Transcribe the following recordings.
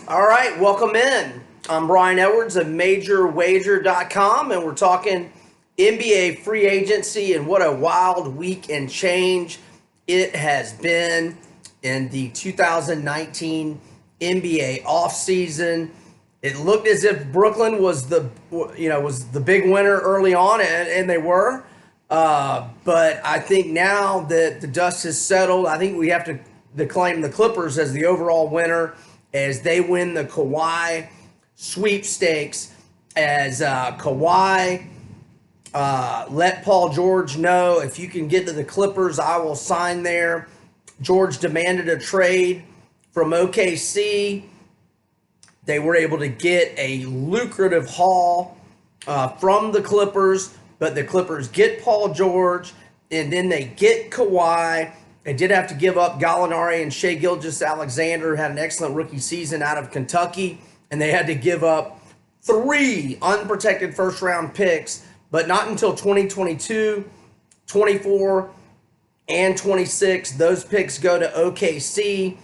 All right, welcome in. I'm Brian Edwards of MajorWager.com, and we're talking NBA free agency and what a wild week and change it has been in the 2019 NBA offseason. It looked as if Brooklyn was the big winner early on, and they were. But I think now that the dust has settled, I think we have to claim the Clippers as the overall winner as they win the Kawhi sweepstakes. As Kawhi let Paul George know, if you can get to the Clippers, I will sign there. George demanded a trade from OKC. They were able to get a lucrative haul from the Clippers, but the Clippers get Paul George, and then they get Kawhi. They did have to give up Gallinari and Shai Gilgeous-Alexander, who had an excellent rookie season out of Kentucky, and they had to give up 3 unprotected first-round picks, but not until 2022, 24, and 26. Those picks go to OKC.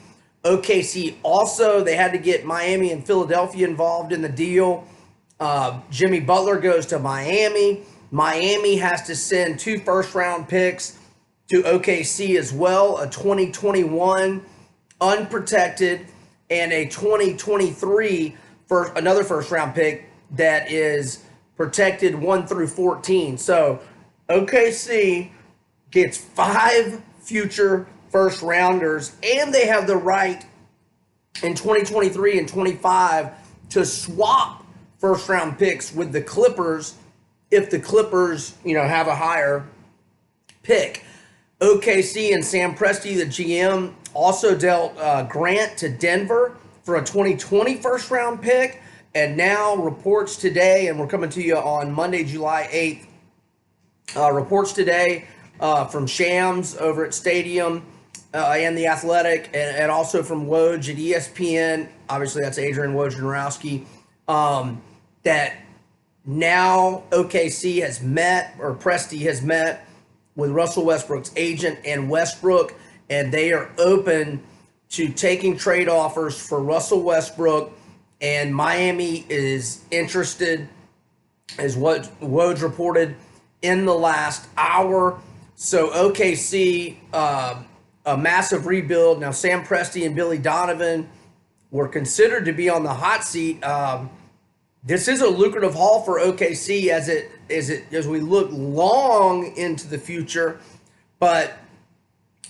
OKC also, they had to get Miami and Philadelphia involved in the deal. Jimmy Butler goes to Miami. Miami has to send 2 first-round picks to OKC as well, a 2021 unprotected and a 2023 another first-round pick that is protected 1 through 14. So OKC gets 5 future first-rounders, and they have the right in 2023 and 25 to swap first-round picks with the Clippers if the Clippers, have a higher pick. OKC and Sam Presti, the GM, also dealt Grant to Denver for a 2020 first-round pick, and now reports today, and we're coming to you on Monday, July 8th, reports today from Shams over at Stadium and The Athletic, and also from Woj at ESPN, obviously that's Adrian Wojnarowski, that now OKC has met, or Presti has met, with Russell Westbrook's agent and Westbrook, and they are open to taking trade offers for Russell Westbrook, and Miami is interested, as what Woj reported in the last hour. So OKC, a massive rebuild. Now Sam Presti and Billy Donovan were considered to be on the hot seat. This is a lucrative haul for OKC as we look long into the future, but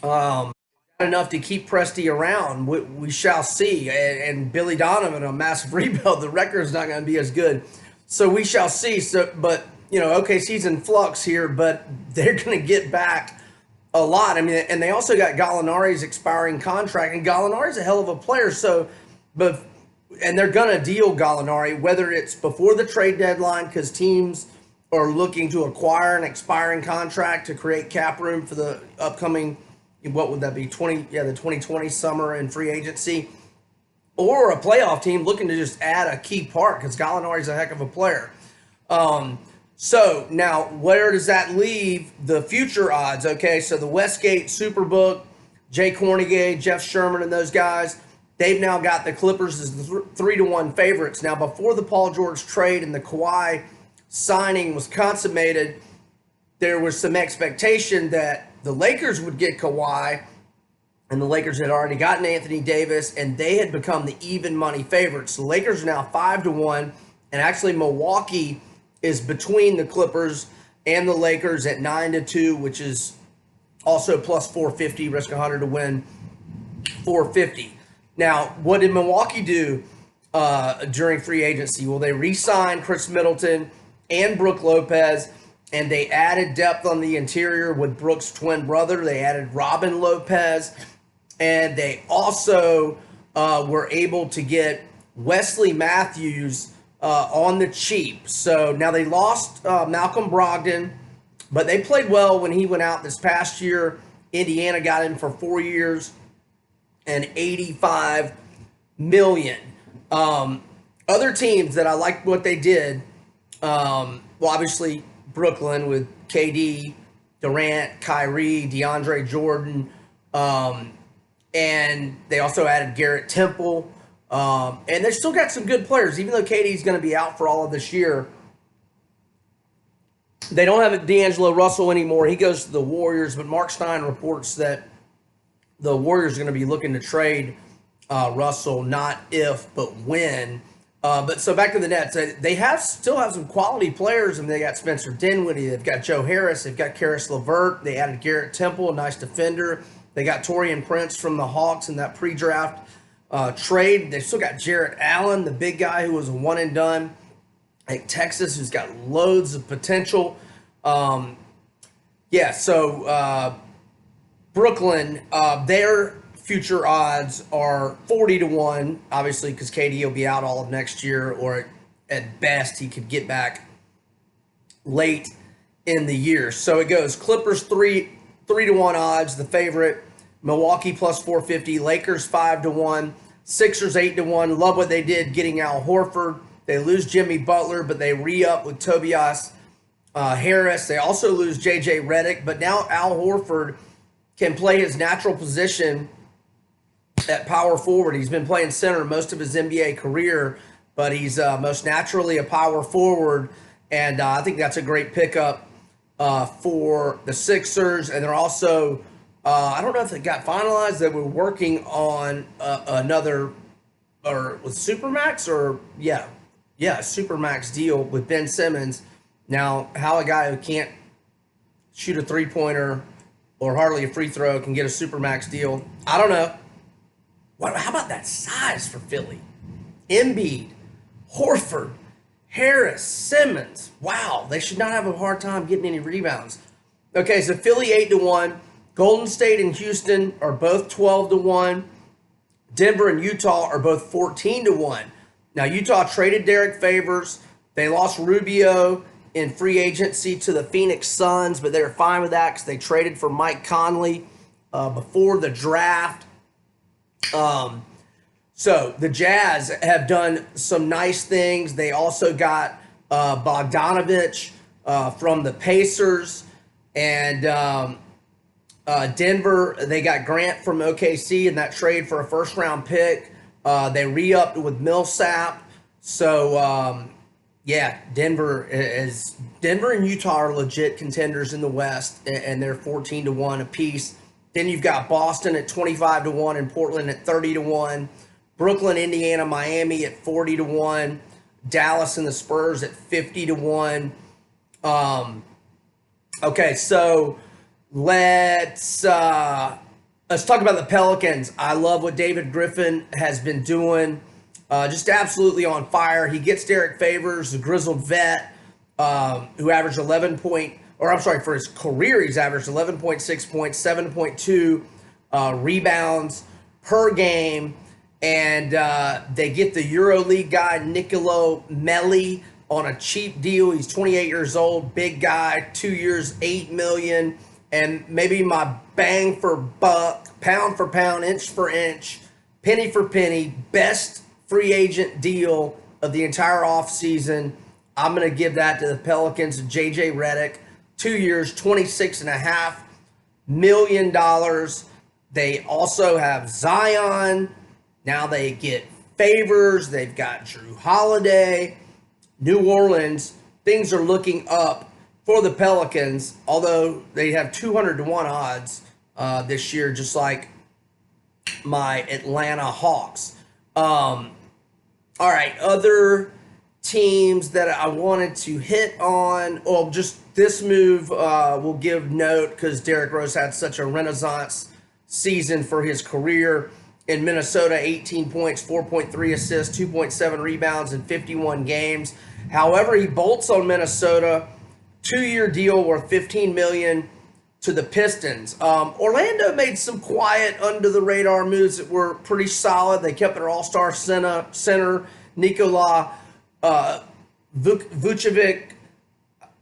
not enough to keep Presti around. We shall see. And Billy Donovan, a massive rebuild, the record is not going to be as good. So we shall see. But OKC's in flux here, but they're going to get back a lot. I mean, and they also got Gallinari's expiring contract, and Gallinari's a hell of a player. And they're going to deal Gallinari, whether it's before the trade deadline, because teams are looking to acquire an expiring contract to create cap room for the upcoming, what would that be, the 2020 summer and free agency, or a playoff team looking to just add a key part, because Gallinari's a heck of a player. So now, where does that leave the future odds? Okay, so the Westgate Superbook, Jay Kornegay, Jeff Sherman, and those guys, they've now got the Clippers as the 3-1 favorites. Now, before the Paul George trade and the Kawhi signing was consummated, there was some expectation that the Lakers would get Kawhi, and the Lakers had already gotten Anthony Davis, and they had become the even money favorites. The Lakers are now 5-1, and actually Milwaukee is between the Clippers and the Lakers at 9-2, which is also plus 450, risk 100 to win 450. Now, what did Milwaukee do during free agency? Well, they re-signed Chris Middleton and Brook Lopez, and they added depth on the interior with Brook's twin brother. They added Robin Lopez, and they also were able to get Wesley Matthews on the cheap. So now they lost Malcolm Brogdon, but they played well when he went out this past year. Indiana got him for 4 years and $85 million. Other teams that I liked what they did, well, obviously Brooklyn with KD, Durant, Kyrie, DeAndre Jordan, and they also added Garrett Temple And they've still got some good players, even though KD's going to be out for all of this year. They don't have D'Angelo Russell anymore. He goes to the Warriors, but Mark Stein reports that the Warriors are going to be looking to trade Russell, not if, but when. But so back to the Nets, they still have some quality players, and they got Spencer Dinwiddie, they've got Joe Harris, they've got Karis LeVert, they added Garrett Temple, a nice defender. They got Taurean Prince from the Hawks in that pre-draft trade. They've still got Jarrett Allen, the big guy who was a one and done at Texas, who's got loads of potential. Brooklyn, their future odds are 40-1, obviously, because KD will be out all of next year, or at best he could get back late in the year. So it goes Clippers 3-1 odds, the favorite. Milwaukee plus 450. Lakers 5-1. Sixers 8-1. Love what they did getting Al Horford. They lose Jimmy Butler, but they re-up with Tobias Harris. They also lose J.J. Redick, but now Al Horford can play his natural position at power forward. He's been playing center most of his NBA career, but he's most naturally a power forward, and I think that's a great pickup for the Sixers. And they're also, I don't know if it got finalized, that we're working on another, or with Supermax, or Supermax deal with Ben Simmons. Now, how a guy who can't shoot a three-pointer or hardly a free throw can get a Supermax deal, I don't know. How about that size for Philly? Embiid, Horford, Harris, Simmons. Wow, they should not have a hard time getting any rebounds. Okay, so Philly 8-1. Golden State and Houston are both 12-1. Denver and Utah are both 14-1. Now, Utah traded Derrick Favors. They lost Rubio in free agency to the Phoenix Suns, but they're fine with that because they traded for Mike Conley before the draft. So the Jazz have done some nice things. They also got Bogdanovich from the Pacers, and Denver, they got Grant from OKC in that trade for a first-round pick. They re-upped with Millsap. So, Denver and Utah are legit contenders in the West, and they're 14-1 apiece. Then you've got Boston at 25-1 and Portland at 30-1. Brooklyn, Indiana, Miami at 40-1. Dallas and the Spurs at 50-1. Okay, so let's talk about the Pelicans. I love what David Griffin has been doing. Just absolutely on fire. He gets Derrick Favors, the grizzled vet, who averaged for his career, he's averaged 11.6 points, 7.2 rebounds per game. And they get the EuroLeague guy, Nicolo Melli, on a cheap deal. He's 28 years old, big guy, 2 years, $8 million. And maybe my bang for buck, pound for pound, inch for inch, penny for penny, best free agent deal of the entire offseason. I'm going to give that to the Pelicans, J.J. Redick. 2 years, $26.5 million. They also have Zion. Now they get Favors. They've got Drew Holiday. New Orleans. Things are looking up for the Pelicans, although they have 200-1 odds this year, just like my Atlanta Hawks. All right, other teams that I wanted to hit on. Well, just this move will give note because Derrick Rose had such a renaissance season for his career. In Minnesota, 18 points, 4.3 assists, 2.7 rebounds in 51 games. However, he bolts on Minnesota. 2-year deal worth $15 million to the Pistons. Orlando made some quiet, under-the-radar moves that were pretty solid. They kept their all-star center Nikola Vucevic.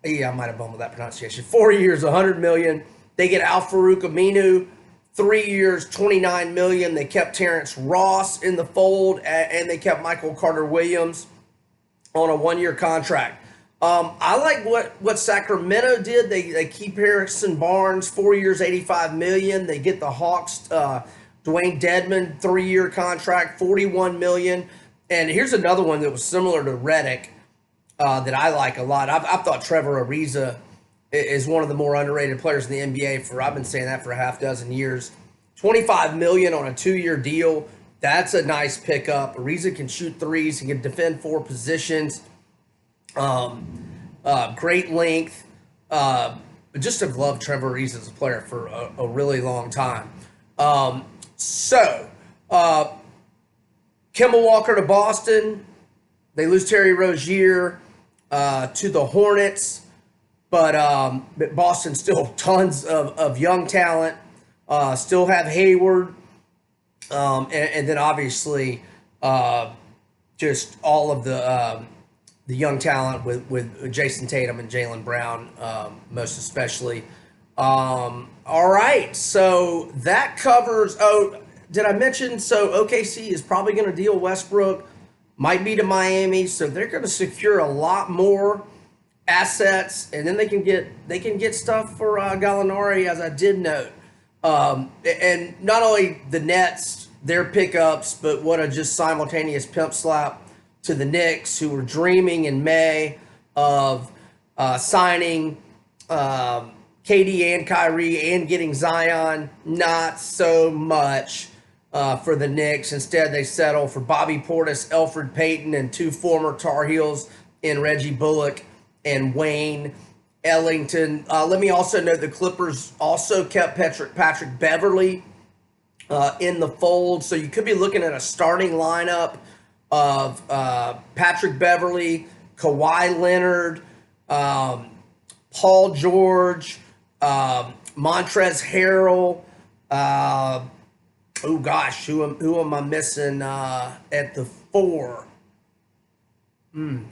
Yeah, I might have bumbled that pronunciation. 4 years, $100 million. They get Al-Farouq Aminu, 3 years, $29 million. They kept Terrence Ross in the fold, and they kept Michael Carter-Williams on a 1-year contract. I like what Sacramento did. They keep Harrison Barnes, 4 years, $85 million. They get the Hawks Dwayne Dedmon, 3-year contract, $41 million. And here's another one that was similar to Redick that I like a lot. I've thought Trevor Ariza is one of the more underrated players in the NBA. I've been saying that for a half dozen years. $25 million on a 2-year deal. That's a nice pickup. Ariza can shoot threes. He can defend 4 positions. Great length. Just have loved Trevor Ariza as a player for a really long time. Kemba Walker to Boston. They lose Terry Rozier to the Hornets. But Boston still tons of young talent. Still have Hayward. And then obviously just all of the young talent with Jason Tatum and Jaylen Brown, most especially. All right, so that covers. Oh, did I mention? So OKC is probably going to deal Westbrook, might be to Miami, so they're going to secure a lot more assets, and then they can get stuff for Gallinari, as I did note. And not only the Nets, their pickups, but what a just simultaneous pimp slap to the Knicks, who were dreaming in May of signing KD and Kyrie and getting Zion. Not so much for the Knicks. Instead, they settle for Bobby Portis, Elfrid Payton, and 2 former Tar Heels in Reggie Bullock and Wayne Ellington. Let me also note the Clippers also kept Patrick Beverley in the fold. So you could be looking at a starting lineup of Patrick Beverley, Kawhi Leonard, Paul George, Montrezl Harrell. Oh gosh, who am I missing at the 4?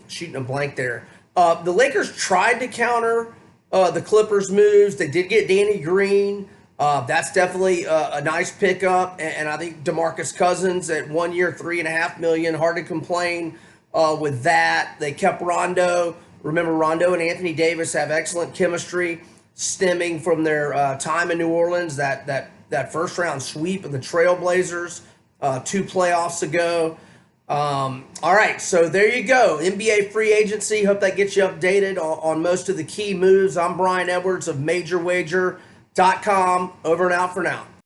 Shooting a blank there. The Lakers tried to counter the Clippers' moves. They did get Danny Green. That's definitely a nice pickup. And I think DeMarcus Cousins at 1 year, $3.5 million. Hard to complain with that. They kept Rondo. Remember, Rondo and Anthony Davis have excellent chemistry stemming from their time in New Orleans, that first round sweep of the Trailblazers 2 playoffs ago. All right, so there you go. NBA free agency. Hope that gets you updated on most of the key moves. I'm Brian Edwards of MajorWager.com. Over and out for now.